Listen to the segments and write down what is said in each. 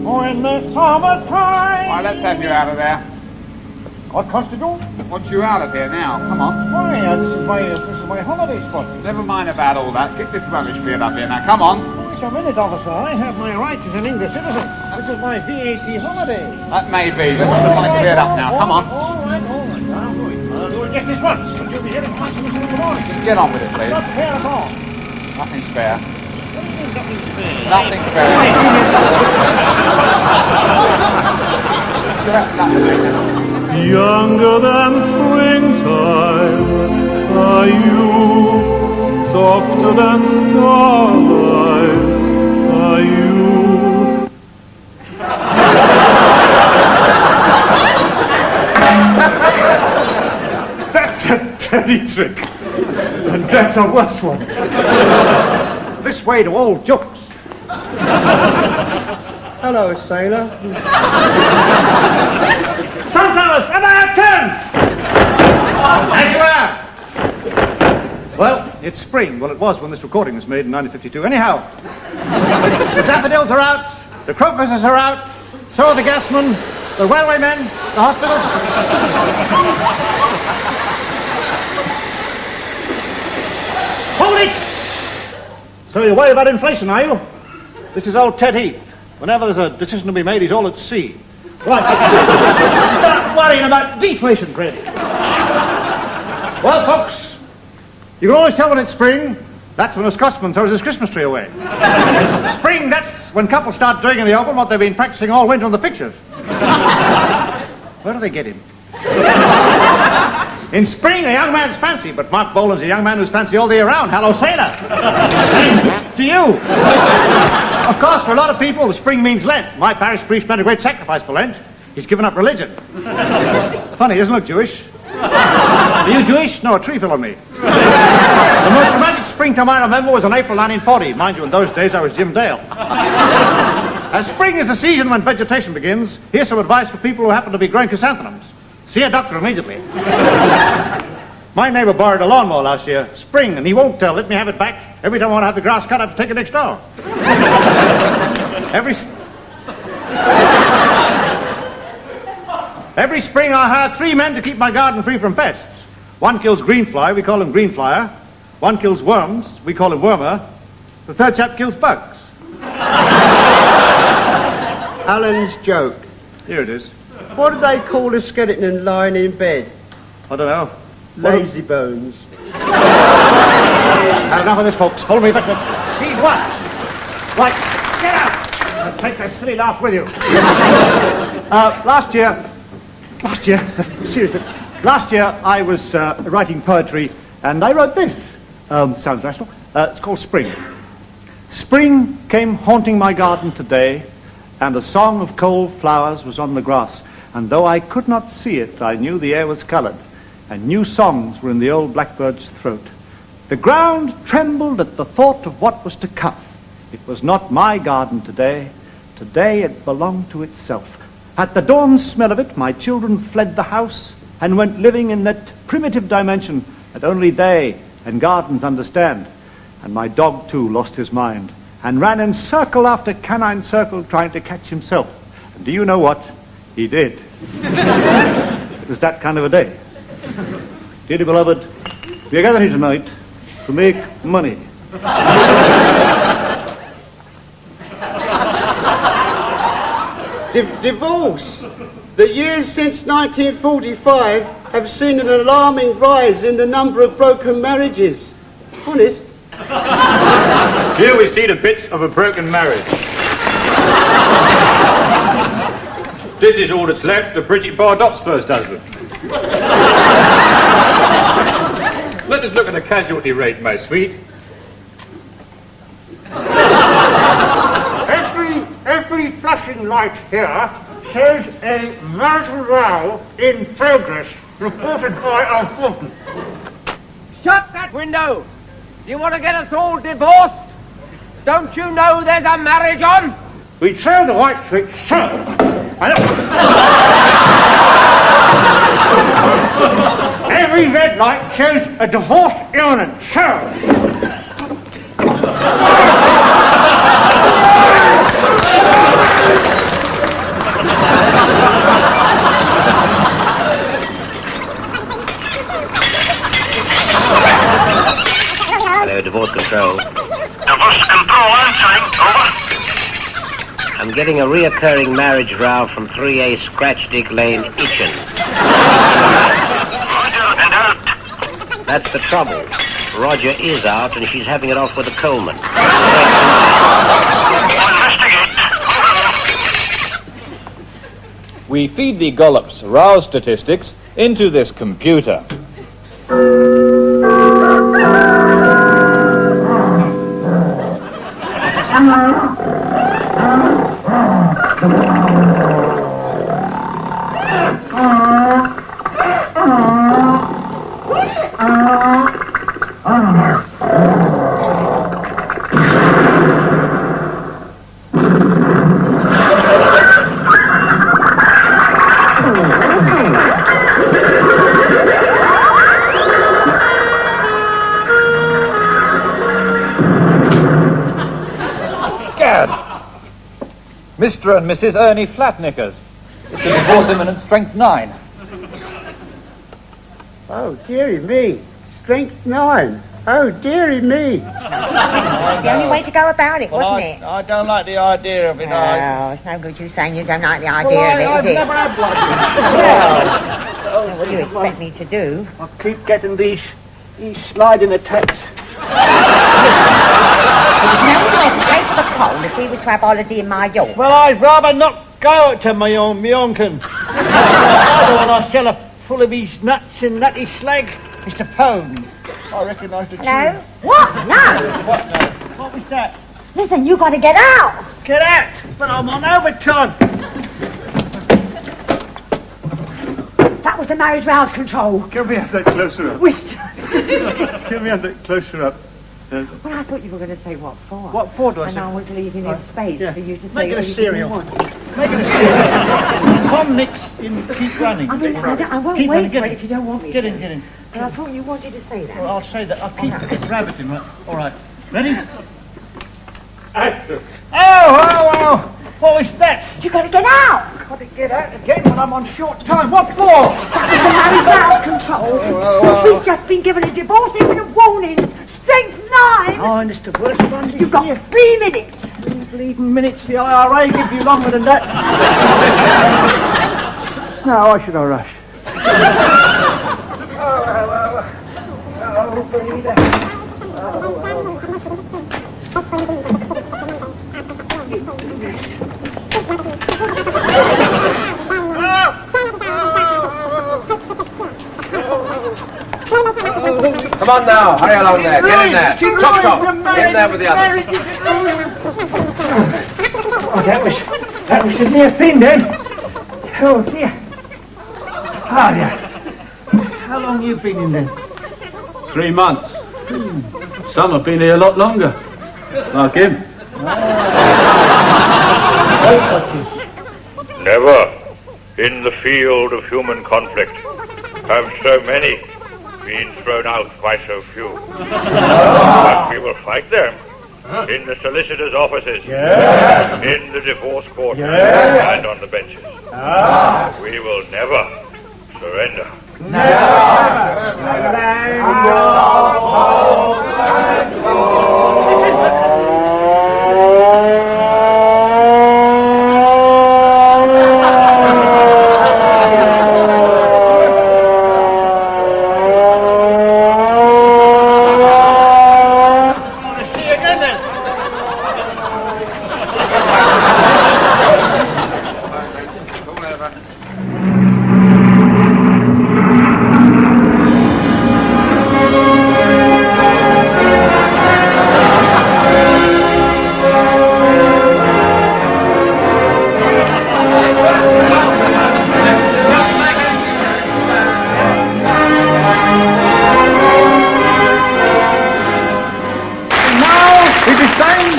in the summertime. Why, let's have you out of there. What, Constable? Want you out of here now. Come on. Why, this is my holiday spot. Never mind about all that. Get this rubbish beard up here now. Come on. Wait a minute, officer. I have my rights as an English citizen. This is my VAT holiday. That may be. Let's put the white beard up now. Come on. All right. I'll do it. I'll do it just this once. But you'll be hearing from us in the morning. Just get on with it, please. Not fair at all. Nothing's fair. What do you mean nothing's fair? Nothing's fair. Younger than springtime are you, softer than starlight are you. That's a dirty trick. And that's a worse one. This way to all jokes. Hello, sailor. Sunflowers, about turn! Anywhere! Well, it's spring. Well, it was when this recording was made in 1952. Anyhow, the daffodils are out, the crocuses are out, so are the gasmen, the railway men, the hospitals. Hold it! So you're worried about inflation, are you? This is old Ted Heath. Whenever there's a decision to be made, he's all at sea. Right. Start worrying about deflation, Fred. Well, folks, you can always tell when it's spring. That's when a Scotsman throws his Christmas tree away. Spring, that's when couples start doing in the open what they've been practicing all winter on the pictures. Where do they get him? In spring, a young man's fancy, but Mark Boland's a young man who's fancy all the year round. Hello, sailor. Thanks to you. Of course, for a lot of people, the spring means Lent. My parish priest made a great sacrifice for Lent. He's given up religion. Funny, isn't it, Jewish? Are you Jewish? No, a tree fell on me. The most romantic springtime I remember was in April 1940. Mind you, in those days I was Jim Dale. As spring is the season when vegetation begins, here's some advice for people who happen to be growing chrysanthemums. See a doctor immediately. My neighbor borrowed a lawnmower last year, spring, and he won't let me have it back. Every time I want to have the grass cut, I have to take it next door. Every spring I hire 3 men to keep my garden free from pests. One kills greenfly, we call him greenflyer. One kills worms, we call him wormer. The third chap kills bugs. Alan's joke. Here it is. What do they call a skeleton lying in bed? I don't know. Lazy bones. Had enough of this, folks. Follow me back to... See what? Right, get out! And take that silly laugh with you. Last year, seriously, last year I was writing poetry, and I wrote this. Sounds rational. It's called Spring. Spring came haunting my garden today, and a song of cold flowers was on the grass. And though I could not see it, I knew the air was coloured, and new songs were in the old blackbird's throat. The ground trembled at the thought of what was to come. It was not my garden today. Today it belonged to itself. At the dawn smell of it, my children fled the house and went living in that primitive dimension that only they and gardens understand. And my dog, too, lost his mind and ran in circle after canine circle trying to catch himself. And do you know what? He did. It was that kind of a day. Dearly beloved, we are gathered here tonight to make money. Divorce. The years since 1945 have seen an alarming rise in the number of broken marriages. Honest. Here we see the bits of a broken marriage. This is all that's left of Bridget Bardot's first husband. Let us look at the casualty rate, my sweet. Every flashing light here shows a marital row in progress, reported by our foreman. Shut that window! Do you want to get us all divorced? Don't you know there's a marriage on? We turn the white switch so. Every red light shows a divorce imminent. So. divorce control. Divorce control answering. Over. I'm getting a reoccurring marriage row from 3A Scratchdick Lane, Itchen. Roger and out. That's the trouble. Roger is out and she's having it off with a Coleman. Investigate. We feed the Gollop's row statistics into this computer. Mr. and Mrs. Ernie Flatnickers. It's a divorce imminent, strength 9. Oh, dearie me. Strength 9. Oh, dearie me. The only way to go about it, wasn't it? I don't like the idea of it. Oh, it's no good you saying you don't like the idea of it, I've is it? never had blood. Well, what do you expect me to do? I keep getting these sliding attacks. There's nowhere to go for the cold if he was to have holiday in my York. Well, I'd rather not go to my own Mionkin. I don't want to sell a full of these nuts and nutty slag. Mr. Pone. I recognise the tune. No? What? No! What no? What was that? Listen, you got to get out! Get out! But I'm on overtime. That was the marriage rouse control. Can we have that closer up? Which? Can we have that closer up? Well, I thought you were going to say what for. What for, do I And say? I was leaving in space for you to say Make it what a you cereal. didn't want. Make it a cereal. Tom Nicks in Keep Running. I mean, I won't Keep wait running, for get it if you don't want me Get to. in, get in. But I thought you wanted to say that. Well, I'll say that. I'll keep rabbiting, right? All right. Ready? Action. Oh! What was that? You got to get out! Got to get out again when I'm on short time. What for? That was the marriage rouse control. We've just been given a divorce imminent warning. Strength 9! Oh, and it's the worst one. You've got 3 minutes. 3 bleeding minutes. The IRA give you longer than that. Now, why should I rush? Come on now, hurry along there. Get in there. Chop, chop. Get in there with the others. Oh, that was a near thing then. Oh dear. Ah, yeah. How long you been in there? 3 months. Some have been here a lot longer. Like him. Never, in the field of human conflict, have so many been thrown out by so few. But we will fight them in the solicitors' offices, in the divorce court, and on the benches. We will never surrender.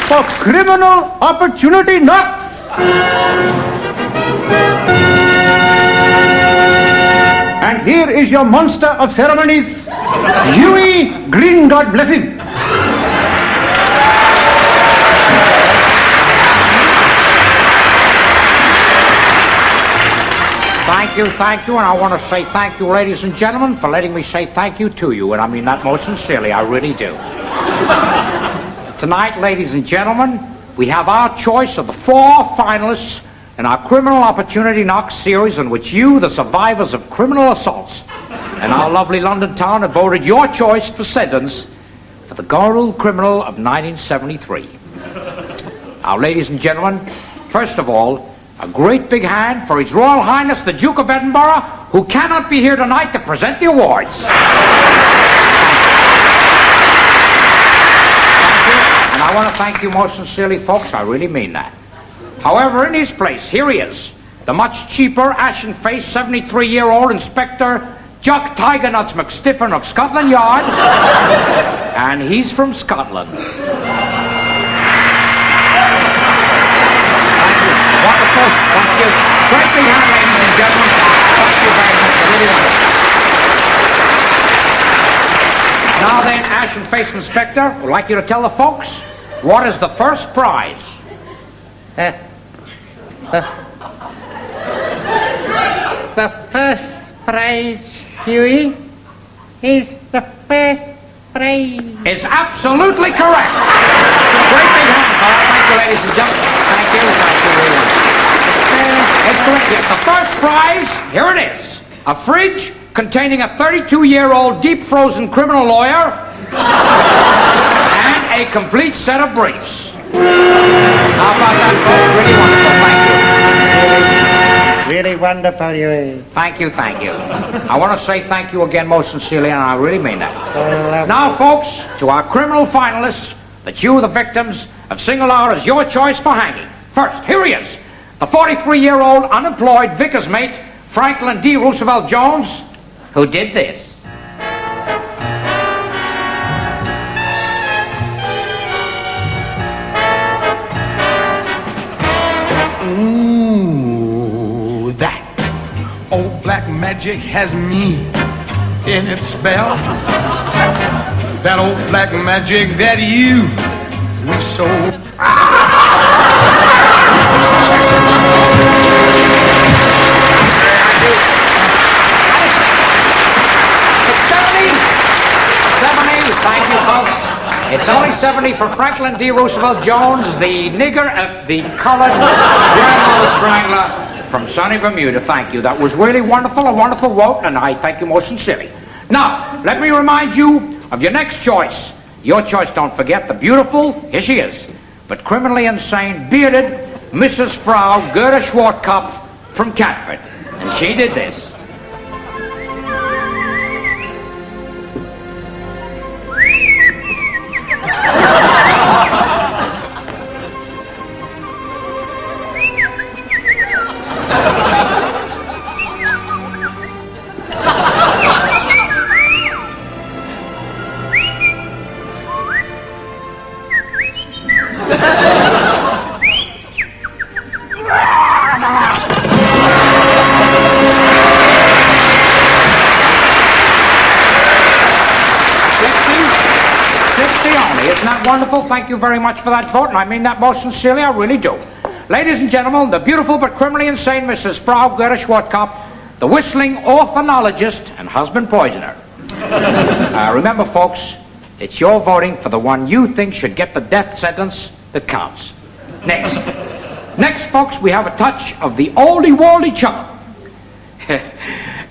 For criminal opportunity knocks. And here is your monster of ceremonies, Huey Green, God bless him. Thank you, and I want to say thank you, ladies and gentlemen, for letting me say thank you to you, and I mean that most sincerely, I really do. Tonight, ladies and gentlemen, we have our choice of the 4 finalists in our Criminal Opportunity Knock series, in which you, the survivors of criminal assaults in our lovely London town, have voted your choice for sentence for the Gold Criminal of 1973. Now, ladies and gentlemen, first of all, a great big hand for His Royal Highness the Duke of Edinburgh, who cannot be here tonight to present the awards. Thank you. And I want to thank you most sincerely, folks. I really mean that. However, in his place, here he is, the much cheaper, ashen-faced, 73-year-old Inspector Jock Tiger Nuts McStiffen of Scotland Yard, and he's from Scotland. Wonderful. Thank you. Great big hand, ladies and gentlemen. Thank you very much. I really wonderful. Now then, ashen-faced Inspector, I'd like you to tell the folks what is the first prize. The first prize, Huey, is the first prize. Is absolutely correct. Great big hand. All right, thank you, ladies and gentlemen. Thank you. It's correct. Yes, the first prize, here it is. A fridge containing a 32-year-old deep-frozen criminal lawyer and a complete set of briefs. How about that, folks? Really wonderful. Thank you. Really wonderful, Huey. Thank you, thank you. I want to say thank you again most sincerely, and I really mean that. Now, folks, to our criminal finalists that you, the victims, have singled out as your choice for hanging. First, here he is, the 43-year-old unemployed vicar's mate, Franklin D. Roosevelt Jones, who did this. Ooh, that old black magic has me in its spell. That old black magic that you so. Thank you, folks. It's only 70 for Franklin D. Roosevelt Jones, the nigger of the colored grandmother strangler from sunny Bermuda. Thank you. That was really wonderful, a wonderful vote, and I thank you most sincerely. Now, let me remind you of your next choice. Your choice, don't forget, the beautiful, here she is, but criminally insane, bearded Mrs. Frau Gerda Schwartkopf from Catford. And she did this. Wonderful. Thank you very much for that vote, and I mean that most sincerely. I really do. Ladies and gentlemen, the beautiful but criminally insane Mrs. Frau Gerda Schwartkopf, the whistling orphanologist and husband poisoner. Remember, folks, it's your voting for the one you think should get the death sentence that counts. Next, folks, we have a touch of the oldie-worldy chum.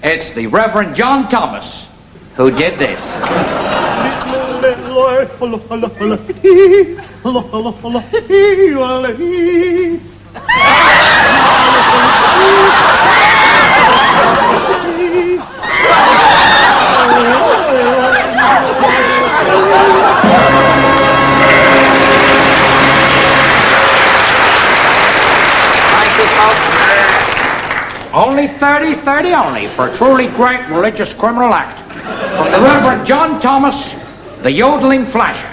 It's the Reverend John Thomas who did this. Only 30 only for a truly great religious criminal act from the Reverend John Thomas, the yodeling flasher.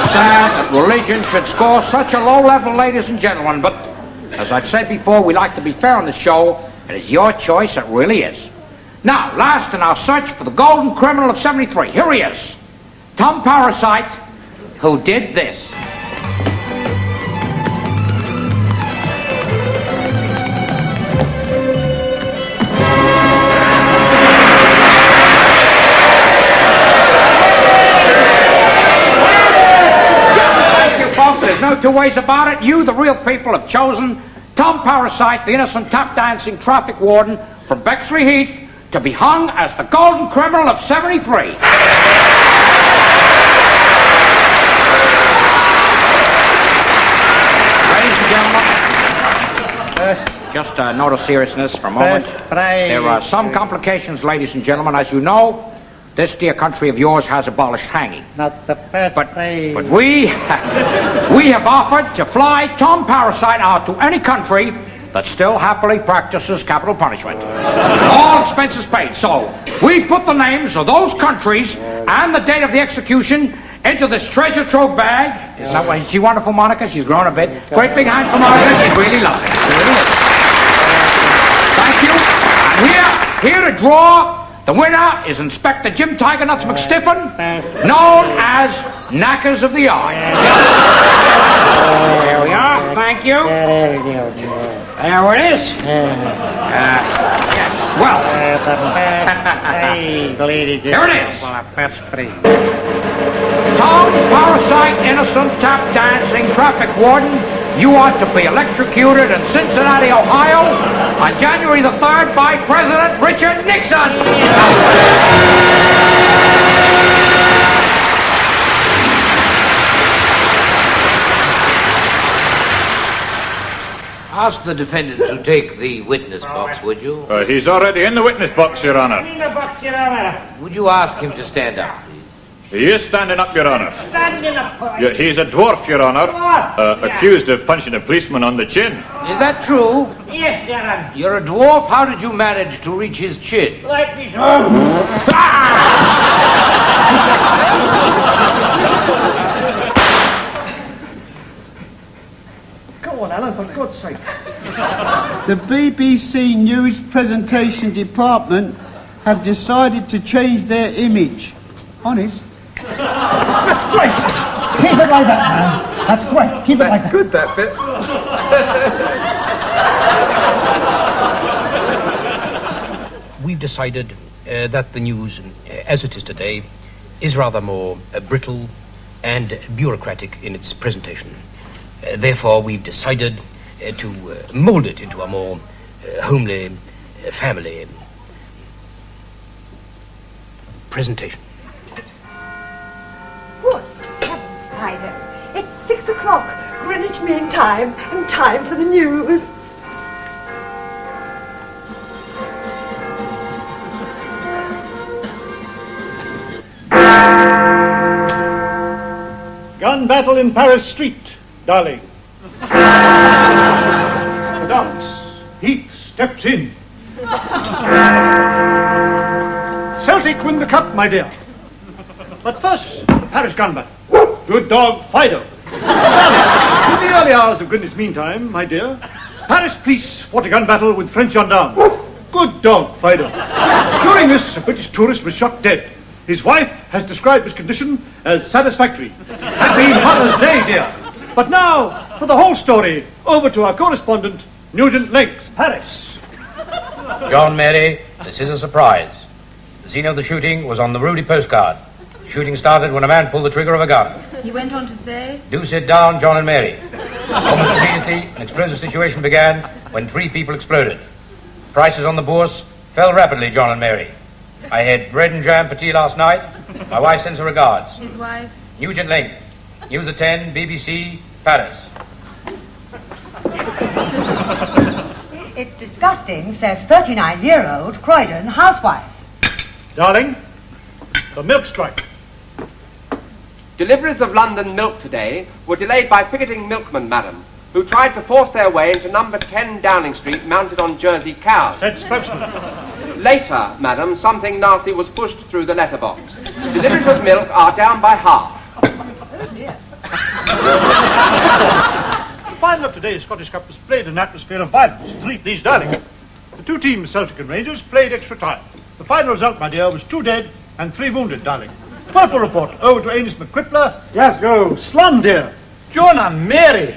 Sad that religion should score such a low level, ladies and gentlemen, but as I've said before, we like to be fair on the show. It is your choice, it really is. Now, last in our search for the golden criminal of 73, here he is, Tom Parasite, who did this. no two ways about it. You, the real people, have chosen Tom Parasite, the innocent tap-dancing traffic warden from Bexley Heath, to be hung as the golden criminal of 73. Ladies and gentlemen, just a note of seriousness for a moment. There are some complications, ladies and gentlemen. As you know, this dear country of yours has abolished hanging. Not the first phrase. But we have offered to fly Tom Parasite out to any country that still happily practices capital punishment. All expenses paid. So we've put the names of those countries and the date of the execution into this treasure trove bag. Isn't that why? Is she wonderful, Monica? She's grown a bit. Great big hand for Monica. She's really lovely. Thank you. And here to draw. The winner is Inspector Jim Tiger Nuts McStiffen, known as Knackers of the Eye. There we are. Thank you. There it is. Yes. Well. Here it is. Tom Parasite, innocent tap-dancing traffic warden, you are to be electrocuted in Cincinnati, Ohio, on January the 3rd by President Richard Nixon. Ask the defendant to take the witness box, would you? He's already in the witness box, Your Honor. In the box, Your Honor. Would you ask him to stand up, please? He is standing up, Your Honor. Standing up. He's a dwarf, Your Honor. Accused of punching a policeman on the chin. Is that true? Yes, Your Honor. You're a dwarf. How did you manage to reach his chin? Like this. Go on, Alan, for God's sake. The BBC News Presentation Department have decided to change their image. Honest. That's great. Keep it like that, man. That's great. Keep it like that. Good, that bit. We've decided that the news, as it is today, is rather more brittle and bureaucratic in its presentation. Therefore, we've decided to mold it into a more homely, family presentation. Good heavens, Spider. It's 6 o'clock, Greenwich Mean Time, and time for the news. Gun battle in Paris Street, darling. The dance. Heath steps in. Celtic win the cup, my dear. But first, Paris gun battle. Good dog, Fido. In the early hours of Greenwich Mean Time, my dear, Paris police fought a gun battle with French gendarmes. Good dog, Fido. During this, a British tourist was shot dead. His wife has described his condition as satisfactory. Happy Mother's Day, dear. But now, for the whole story, over to our correspondent, Nugent Lakes, Paris. John Mary, this is a surprise. The scene of the shooting was on the Rudy postcard. The shooting started when a man pulled the trigger of a gun. He went on to say, Do sit down, John and Mary. Almost immediately, an explosive situation began when 3 people exploded. Prices on the bourse fell rapidly, John and Mary. I had bread and jam for tea last night. My wife sends her regards. his wife. Nugent Link, News at 10, BBC, Paris. It's disgusting, says 39-year-old Croydon housewife. Darling, the milk strike. Deliveries of London milk today were delayed by picketing milkmen, madam, who tried to force their way into number 10 Downing Street mounted on Jersey cows. Said spokesman. Later, madam, something nasty was pushed through the letterbox. Deliveries of milk are down by half. The final of today's Scottish Cup was played in an atmosphere of violence. 3 please, darling. The 2 teams, Celtic and Rangers, played extra time. The final result, my dear, was 2 dead and 3 wounded, darling. Purple report, over to Amos McCrippler, Glasgow, Slum, dear. John and Mary,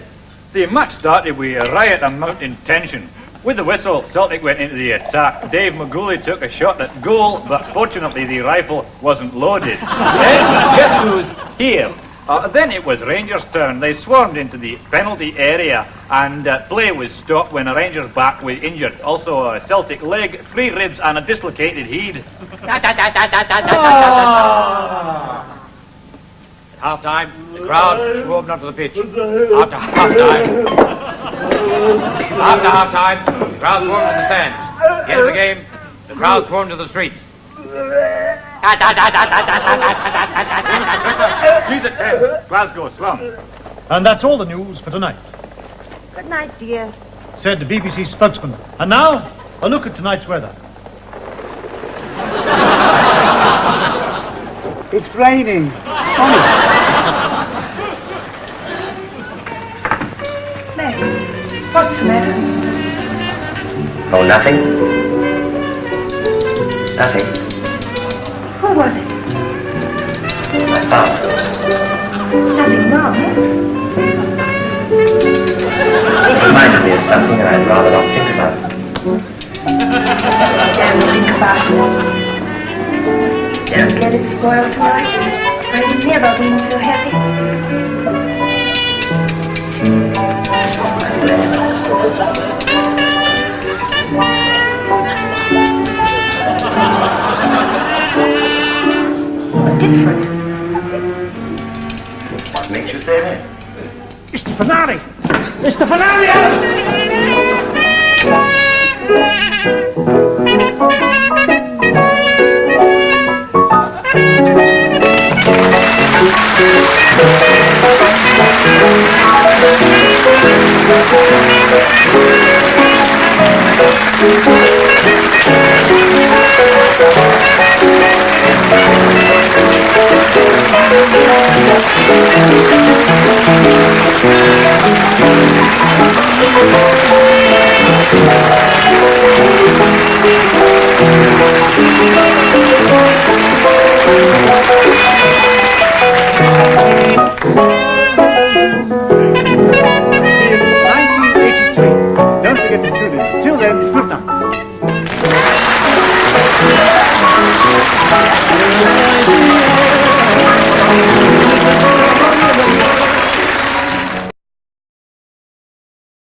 the match started with a riot and mounting tension. With the whistle, Celtic went into the attack. Dave McGooley took a shot at goal, but fortunately the rifle wasn't loaded. Then, guess who's here? Then it was Rangers' turn. They swarmed into the penalty area, and play was stopped when a Rangers back was injured. Also a Celtic leg, 3 ribs, and a dislocated head. Half time, the crowd swarmed onto the pitch. After half time, the crowd swarmed to the stands. At the end of the game, the crowd swarmed to the streets. News at 10, Glasgow slum. And that's all the news for tonight, Good night, dear. said the BBC spokesman. And now, a look at tonight's weather. It's raining. What's the matter? Oh, nothing. Nothing. Who was it? My father. Nothing wrong, eh? It reminded me of something and I'd rather not think about it. Don't think about it. Don't get it spoiled tonight. I've never been so happy. Different. What makes you say that? It's the finale! It's the finale! Don't forget to tune in. Till then, good night.